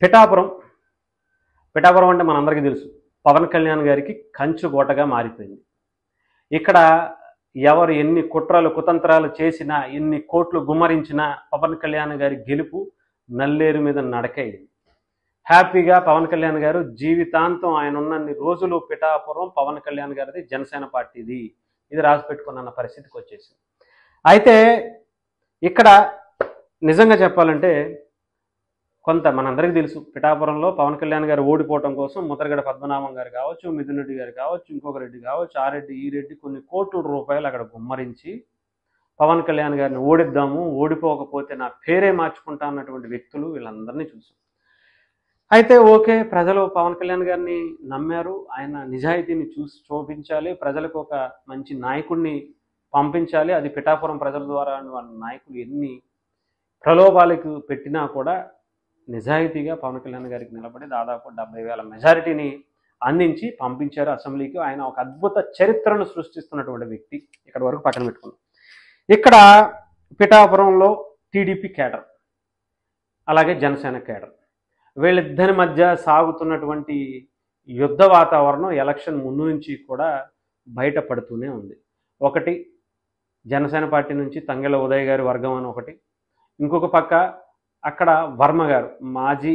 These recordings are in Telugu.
పిఠాపురం పిఠాపురం అంటే మనందరికీ తెలుసు. పవన్ కళ్యాణ్ గారికి కంచుకోటగా మారిపోయింది. ఇక్కడ ఎవరు ఎన్ని కుట్రలు కుతంత్రాలు చేసినా, ఎన్ని కోట్లు గుమ్మరించినా పవన్ కళ్యాణ్ గారి గెలుపు నల్లేరు మీద నడకైంది. హ్యాపీగా పవన్ కళ్యాణ్ గారు జీవితాంతం ఆయన ఉన్నన్ని రోజులు పిఠాపురం పవన్ కళ్యాణ్ గారిది, జనసేన పార్టీది, ఇది రాసి పెట్టుకున్న పరిస్థితికి వచ్చేసింది. అయితే ఇక్కడ నిజంగా చెప్పాలంటే కొంత మనందరికీ తెలుసు, పిఠాపురంలో పవన్ కళ్యాణ్ గారు ఓడిపోవడం కోసం ముద్రగడ పద్మనాభం గారు కావచ్చు, మిథున్ రెడ్డి గారు కావచ్చు, ఇంకొక రెడ్డి కావచ్చు, ఆ రెడ్డి ఈ రెడ్డి కొన్ని కోట్ల రూపాయలు అక్కడ గుమ్మరించి పవన్ కళ్యాణ్ గారిని ఓడిద్దాము, ఓడిపోకపోతే నా పేరే మార్చుకుంటా అన్నటువంటి వ్యక్తులు వీళ్ళందరినీ చూసాం. అయితే ఓకే, ప్రజలు పవన్ కళ్యాణ్ గారిని నమ్మారు. ఆయన నిజాయితీని చూపించాలి, ప్రజలకు ఒక మంచి నాయకుడిని పంపించాలి, అది పిఠాపురం ప్రజల ద్వారా వాళ్ళ నాయకులు ఎన్ని ప్రలోభాలకు పెట్టినా కూడా నిజాయితీగా పవన్ కళ్యాణ్ గారికి నిలబడి దాదాపు 70,000 మెజారిటీని అందించి పంపించారు అసెంబ్లీకి. ఆయన ఒక అద్భుత చరిత్రను సృష్టిస్తున్నటువంటి వ్యక్తి. ఇక్కడ వరకు పక్కన పెట్టుకున్నాం. ఇక్కడ పిఠాపురంలో టీడీపీ కేడర్, అలాగే జనసేన కేడర్, వీళ్ళిద్దరి మధ్య సాగుతున్నటువంటి యుద్ధ వాతావరణం ఎలక్షన్ ముందు నుంచి కూడా బయటపడుతూనే ఉంది. ఒకటి జనసేన పార్టీ నుంచి తంగెళ్ళ ఉదయ్ గారి వర్గం అని ఒకటి, ఇంకొక పక్క అక్కడ వర్మ గారు, మాజీ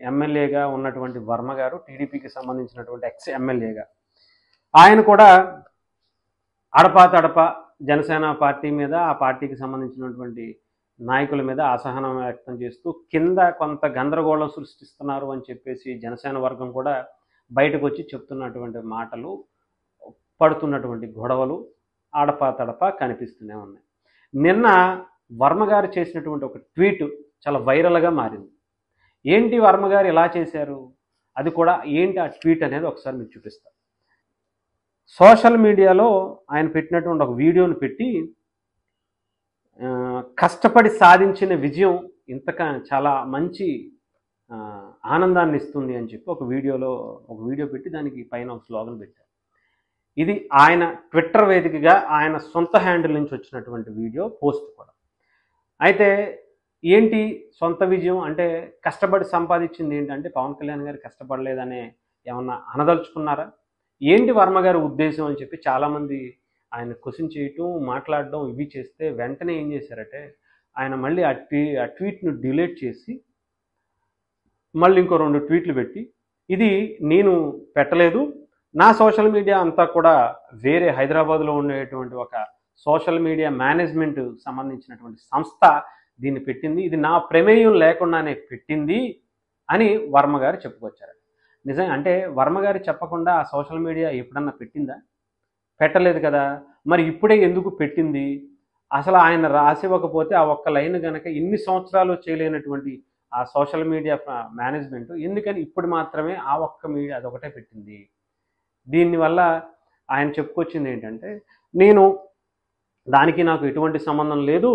ఎమ్మెల్యేగా ఉన్నటువంటి వర్మ గారు, టీడీపీకి సంబంధించినటువంటి ఎక్స్ ఎమ్మెల్యేగా, ఆయన కూడా అడపా జనసేన పార్టీ మీద, ఆ పార్టీకి సంబంధించినటువంటి నాయకుల మీద అసహనం వ్యక్తం చేస్తూ కింద కొంత గందరగోళం సృష్టిస్తున్నారు అని చెప్పేసి జనసేన వర్గం కూడా బయటకు వచ్చి చెప్తున్నటువంటి మాటలు, పడుతున్నటువంటి గొడవలు అడపా కనిపిస్తూనే ఉన్నాయి. నిన్న వర్మ గారు చేసినటువంటి ఒక ట్వీట్ చాలా వైరల్గా మారింది. ఏంటి వర్మ గారు ఇలా చేశారు, అది కూడా ఏంటి ఆ ట్వీట్ అనేది ఒకసారి మీకు చూపిస్తాను. సోషల్ మీడియాలో ఆయన పెట్టినటువంటి ఒక వీడియోని పెట్టి, కష్టపడి సాధించిన విజయం ఇంతగా చాలా మంచి ఆనందాన్ని ఇస్తుంది అని చెప్పి ఒక వీడియో పెట్టి దానికి పైన ఒక స్లోగన్ పెట్టారు. ఇది ఆయన ట్విట్టర్ వేదికగా ఆయన సొంత హ్యాండిల్ నుంచి వచ్చినటువంటి వీడియో పోస్ట్ కూడా. అయితే ఏంటి సొంత విజయం అంటే, కష్టపడి సంపాదించింది ఏంటంటే పవన్ కళ్యాణ్ గారు కష్టపడలేదనే ఏమన్నా అనదలుచుకున్నారా, ఏంటి వర్మ గారి ఉద్దేశం అని చెప్పి చాలామంది ఆయన క్వశ్చన్ చేయటం, మాట్లాడడం ఇవి చేస్తే వెంటనే ఏం చేశారంటే ఆయన మళ్ళీ ఆ ట్వీట్ను డిలీట్ చేసి మళ్ళీ ఇంకో 2 ట్వీట్లు పెట్టి, ఇది నేను పెట్టలేదు, నా సోషల్ మీడియా అంతా కూడా వేరే హైదరాబాద్లో ఉండేటువంటి ఒక సోషల్ మీడియా మేనేజ్మెంట్ సంబంధించినటువంటి సంస్థ దీన్ని పెట్టింది, ఇది నా ప్రమేయం లేకుండానే పెట్టింది అని వర్మ గారు చెప్పుకొచ్చారు. నిజంగా అంటే వర్మ గారు చెప్పకుండా ఆ సోషల్ మీడియా ఎప్పుడన్నా పెట్టిందా? పెట్టలేదు కదా. మరి ఇప్పుడే ఎందుకు పెట్టింది? అసలు ఆయన రాసివ్వకపోతే ఆ ఒక్క లైన్ కనుక ఇన్ని సంవత్సరాలు చేయలేనటువంటి ఆ సోషల్ మీడియా మేనేజ్మెంట్ ఎందుకని ఇప్పుడు మాత్రమే ఆ ఒక్క మీడియా అదొకటే పెట్టింది? దీనివల్ల ఆయన చెప్పుకొచ్చింది ఏంటంటే, దానికి నాకు ఎటువంటి సంబంధం లేదు,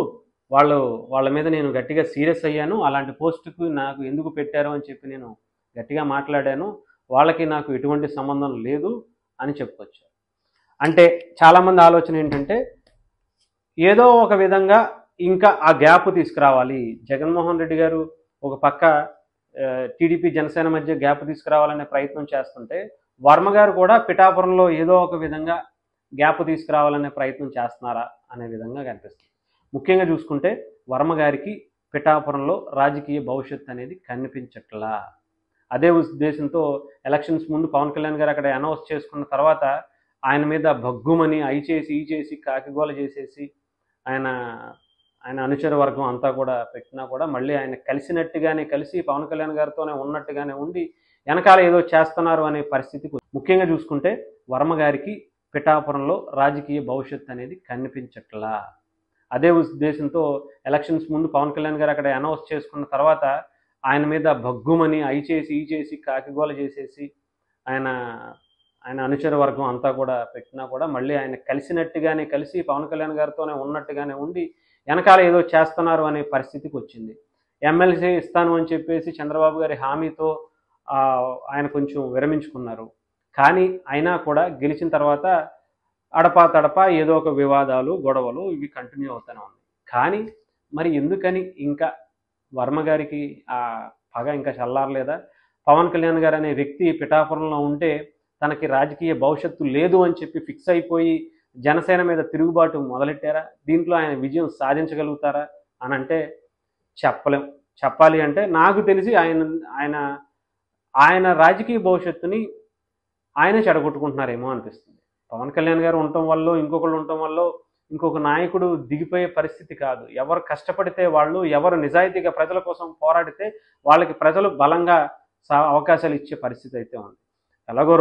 వాళ్ళ మీద నేను గట్టిగా సీరియస్ అయ్యాను, అలాంటి పోస్టుకు నాకు ఎందుకు పెట్టారు అని చెప్పి నేను గట్టిగా మాట్లాడాను, వాళ్ళకి నాకు ఎటువంటి సంబంధం లేదు అని చెప్పుకొచ్చారు. అంటే చాలామంది ఆలోచన ఏంటంటే, ఏదో ఒక విధంగా ఇంకా ఆ గ్యాప్ తీసుకురావాలి. జగన్మోహన్ రెడ్డి గారు ఒక పక్క టీడీపీ జనసేన మధ్య గ్యాప్ తీసుకురావాలనే ప్రయత్నం చేస్తుంటే, వర్మ గారు కూడా పిఠాపురంలో ఏదో ఒక విధంగా గ్యాప్ తీసుకురావాలనే ప్రయత్నం చేస్తున్నారా అనే విధంగా కనిపిస్తుంది. ముఖ్యంగా చూసుకుంటే వర్మ గారికి పిఠాపురంలో రాజకీయ భవిష్యత్తు అనేది కనిపించట్లా. అదే ఉద్దేశంతో ఎలక్షన్స్ ముందు పవన్ కళ్యాణ్ గారు అక్కడ అనౌన్స్ చేసుకున్న తర్వాత ఆయన మీద భగ్గుమని అయి చేసి ఈ చేసి కాకిగోల చేసేసి ఆయన అనుచర వర్గం అంతా కూడా పెట్టినా కూడా మళ్ళీ ఆయన కలిసినట్టుగానే కలిసి పవన్ కళ్యాణ్ గారితోనే ఉన్నట్టుగానే ఉండి వెనకాల ఏదో చేస్తున్నారు అనే పరిస్థితికి, ముఖ్యంగా చూసుకుంటే వర్మ గారికి పిఠాపురంలో రాజకీయ భవిష్యత్తు అనేది కనిపించట్లా. అదే ఉద్దేశంతో ఎలక్షన్స్ ముందు పవన్ కళ్యాణ్ గారు అక్కడ అనౌన్స్ చేసుకున్న తర్వాత ఆయన మీద భగ్గుమని అయి చేసి ఈ చేసి కాకిగోల చేసేసి ఆయన అనుచర వర్గం అంతా కూడా పెట్టినా కూడా మళ్ళీ ఆయన కలిసినట్టుగానే కలిసి పవన్ కళ్యాణ్ గారితోనే ఉన్నట్టుగానే ఉండి వెనకాల ఏదో చేస్తున్నారు అనే పరిస్థితికి వచ్చింది. ఎమ్మెల్సీ ఇస్తాను అని చెప్పేసి చంద్రబాబు గారి హామీతో ఆయన కొంచెం విరమించుకున్నారు. కానీ అయినా కూడా గెలిచిన తర్వాత అడపా ఏదో ఒక వివాదాలు, గొడవలు ఇవి కంటిన్యూ అవుతూనే ఉన్నాయి. కానీ మరి ఎందుకని ఇంకా వర్మ గారికి ఆ బాగా ఇంకా చల్లారలేదా? పవన్ కళ్యాణ్ గారు అనే వ్యక్తి పిఠాపురంలో ఉంటే తనకి రాజకీయ భవిష్యత్తు లేదు అని చెప్పి ఫిక్స్ అయిపోయి జనసేన మీద తిరుగుబాటు మొదలెట్టారా? దీంట్లో ఆయన విజయం సాధించగలుగుతారా అని అంటే చెప్పలేం. చెప్పాలి అంటే నాకు తెలిసి ఆయన ఆయన ఆయన రాజకీయ భవిష్యత్తుని ఆయనే చెడగొట్టుకుంటున్నారేమో అనిపిస్తుంది. పవన్ కళ్యాణ్ గారు ఉండటం వల్ల, ఇంకొకళ్ళు ఉండటం వల్ల ఇంకొక నాయకుడు దిగిపోయే పరిస్థితి కాదు. ఎవరు కష్టపడితే వాళ్ళు, ఎవరు నిజాయితీగా ప్రజల కోసం పోరాడితే వాళ్ళకి ప్రజలు బలంగా అవకాశాలు ఇచ్చే పరిస్థితి అయితే ఉంది. ఎలాగో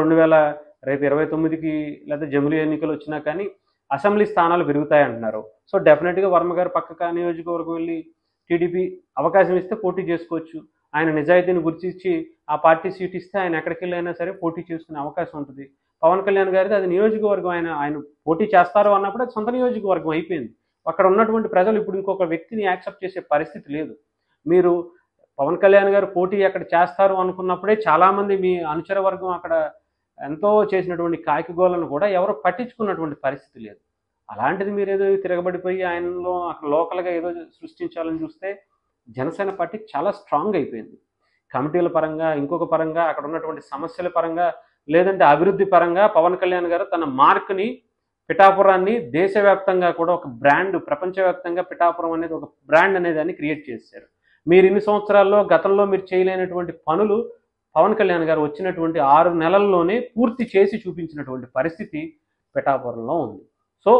రేపు 29కి లేదా జమిలీ ఎన్నికలు వచ్చినా కానీ అసెంబ్లీ స్థానాలు పెరుగుతాయంటున్నారు. సో డెఫినెట్గా వర్మ గారు పక్క నియోజకవర్గం వెళ్ళి టీడీపీ అవకాశం ఇస్తే పోటీ చేసుకోవచ్చు. ఆయన నిజాయితీని గుర్తించి ఆ పార్టీ సీట్ ఇస్తే ఆయన ఎక్కడికి వెళ్ళైనా సరే పోటీ చేసుకునే అవకాశం ఉంటుంది. పవన్ కళ్యాణ్ గారిది అది నియోజకవర్గం, ఆయన పోటీ చేస్తారు అన్నప్పుడు అది సొంత నియోజకవర్గం అయిపోయింది. అక్కడ ఉన్నటువంటి ప్రజలు ఇప్పుడు ఇంకొక వ్యక్తిని యాక్సెప్ట్ చేసే పరిస్థితి లేదు. మీరు పవన్ కళ్యాణ్ గారు పోటీ అక్కడ చేస్తారు అనుకున్నప్పుడే చాలామంది మీ అనుచర వర్గం అక్కడ ఎంతో చేసినటువంటి కాకిగోలను కూడా ఎవరు పట్టించుకున్నటువంటి పరిస్థితి లేదు. అలాంటిది మీరు ఏదో తిరగబడిపోయి ఆయనలో అక్కడ లోకల్గా ఏదో సృష్టించాలని చూస్తే జనసేన పార్టీ చాలా స్ట్రాంగ్ అయిపోయింది. కమిటీల పరంగా, ఇంకొక పరంగా, అక్కడ ఉన్నటువంటి సమస్యల పరంగా, లేదంటే అభివృద్ధి పరంగా పవన్ కళ్యాణ్ గారు తన మార్క్ని, పిఠాపురాన్ని దేశవ్యాప్తంగా కూడా ఒక బ్రాండ్, ప్రపంచవ్యాప్తంగా పిఠాపురం అనేది ఒక బ్రాండ్ అనేదాన్ని క్రియేట్ చేశారు. మీరు ఇన్ని సంవత్సరాల్లో గతంలో మీరు చేయలేనటువంటి పనులు పవన్ కళ్యాణ్ గారు వచ్చినటువంటి 6 నెలల్లోనే పూర్తి చేసి చూపించినటువంటి పరిస్థితి పిఠాపురంలో ఉంది. సో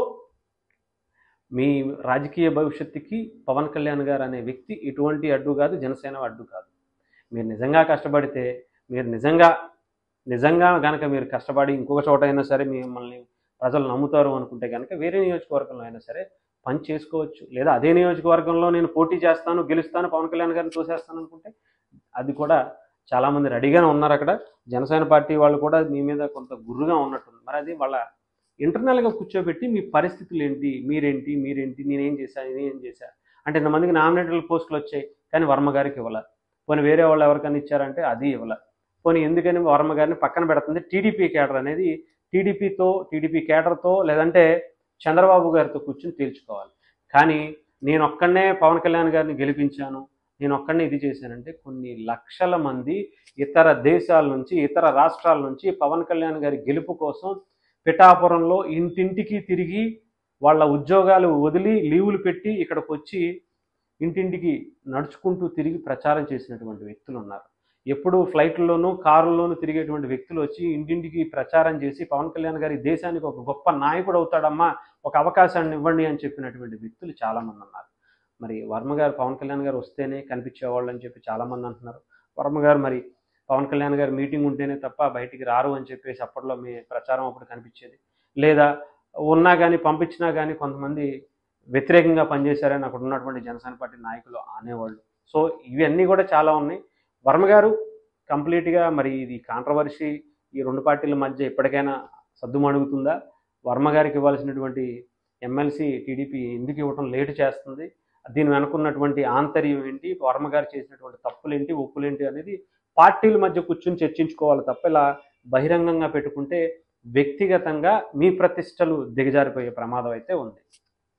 మీ రాజకీయ భవిష్యత్తుకి పవన్ కళ్యాణ్ గారు అనే వ్యక్తి ఎటువంటి అడ్డు కాదు, జనసేన అడ్డు కాదు. మీరు నిజంగా కష్టపడితే, మీరు నిజంగా కనుక మీరు కష్టపడి ఇంకొక చోట అయినా సరే మిమ్మల్ని ప్రజలు నమ్ముతారు అనుకుంటే కనుక వేరే నియోజకవర్గంలో అయినా సరే పని చేసుకోవచ్చు. లేదా అదే నియోజకవర్గంలో నేను పోటీ చేస్తాను, గెలుస్తాను, పవన్ కళ్యాణ్ గారిని తోసేస్తాను అనుకుంటే అది కూడా చాలామంది రెడీగానే ఉన్నారు అక్కడ. జనసేన పార్టీ వాళ్ళు కూడా మీ మీద కొంత గుర్రుగా ఉన్నట్టుంది. మరి అది వాళ్ళ ఇంటర్నల్గా కూర్చోబెట్టి మీ పరిస్థితులు ఏంటి, మీరేంటి, నేనేం చేశా అంటే ఇంతమందికి నామినేటెడ్ పోస్టులు వచ్చాయి కానీ వర్మ గారికి ఇవ్వాల. పోనీ వేరే వాళ్ళు ఎవరికైనా ఇచ్చారంటే అది ఇవ్వాల. పోనీ ఎందుకని వర్మ గారిని పక్కన పెడుతుంది టీడీపీ కేడర్ అనేది, టీడీపీ కేడర్తో లేదంటే చంద్రబాబు గారితో కూర్చొని తేల్చుకోవాలి. కానీ నేను ఒక్కడనే పవన్ కళ్యాణ్ గారిని గెలిపించాను, నేను ఒక్కడనే ఇది చేశానంటే కొన్ని లక్షల మంది ఇతర దేశాల నుంచి, ఇతర రాష్ట్రాల నుంచి పవన్ కళ్యాణ్ గారి గెలుపు కోసం పిఠాపురంలో ఇంటింటికి తిరిగి వాళ్ళ ఉద్యోగాలు వదిలి లీవులు పెట్టి ఇక్కడికి వచ్చి ఇంటింటికి నడుచుకుంటూ తిరిగి ప్రచారం చేసినటువంటి వ్యక్తులు ఉన్నారు. ఎప్పుడు ఫ్లైట్లలోనూ, కారుల్లోనూ తిరిగేటువంటి వ్యక్తులు వచ్చి ఇంటింటికి ప్రచారం చేసి పవన్ కళ్యాణ్ గారి దేశానికి ఒక గొప్ప నాయకుడు అవుతాడమ్మా, ఒక అవకాశాన్ని ఇవ్వండి అని చెప్పినటువంటి వ్యక్తులు చాలామంది ఉన్నారు. మరి వర్మ గారు, పవన్ కళ్యాణ్ గారు వస్తేనే కనిపించేవాళ్ళు అని చెప్పి చాలామంది అంటున్నారు. వర్మ గారు మరి పవన్ కళ్యాణ్ గారు మీటింగ్ ఉంటేనే తప్ప బయటికి రారు అని చెప్పేసి అప్పట్లో మీ ప్రచారం అప్పుడు కనిపించేది. లేదా ఉన్నా కానీ, పంపించినా కానీ కొంతమంది వ్యతిరేకంగా పనిచేశారని అక్కడ ఉన్నటువంటి జనసేన పార్టీ నాయకులు అనేవాళ్ళు. సో ఇవన్నీ కూడా చాలా ఉన్నాయి. వర్మ గారు కంప్లీట్గా మరి ఇది కాంట్రవర్సీ ఈ 2 పార్టీల మధ్య ఎప్పటికైనా సద్దుమణుగుతుందా? వర్మ గారికి ఇవ్వాల్సినటువంటి ఎమ్మెల్సీ టీడీపీ ఎందుకు ఇవ్వటం లేటు చేస్తుంది? దీని వెనుకున్నటువంటి ఆంతర్యం ఏంటి? వర్మ గారు చేసినటువంటి తప్పులేంటి, ఒప్పులేంటి అనేది పార్టీల మధ్య కూర్చుని చర్చించుకోవాలి తప్ప ఇలా బహిరంగంగా పెట్టుకుంటే వ్యక్తిగతంగా మీ ప్రతిష్టలు దిగజారిపోయే ప్రమాదం అయితే ఉంది.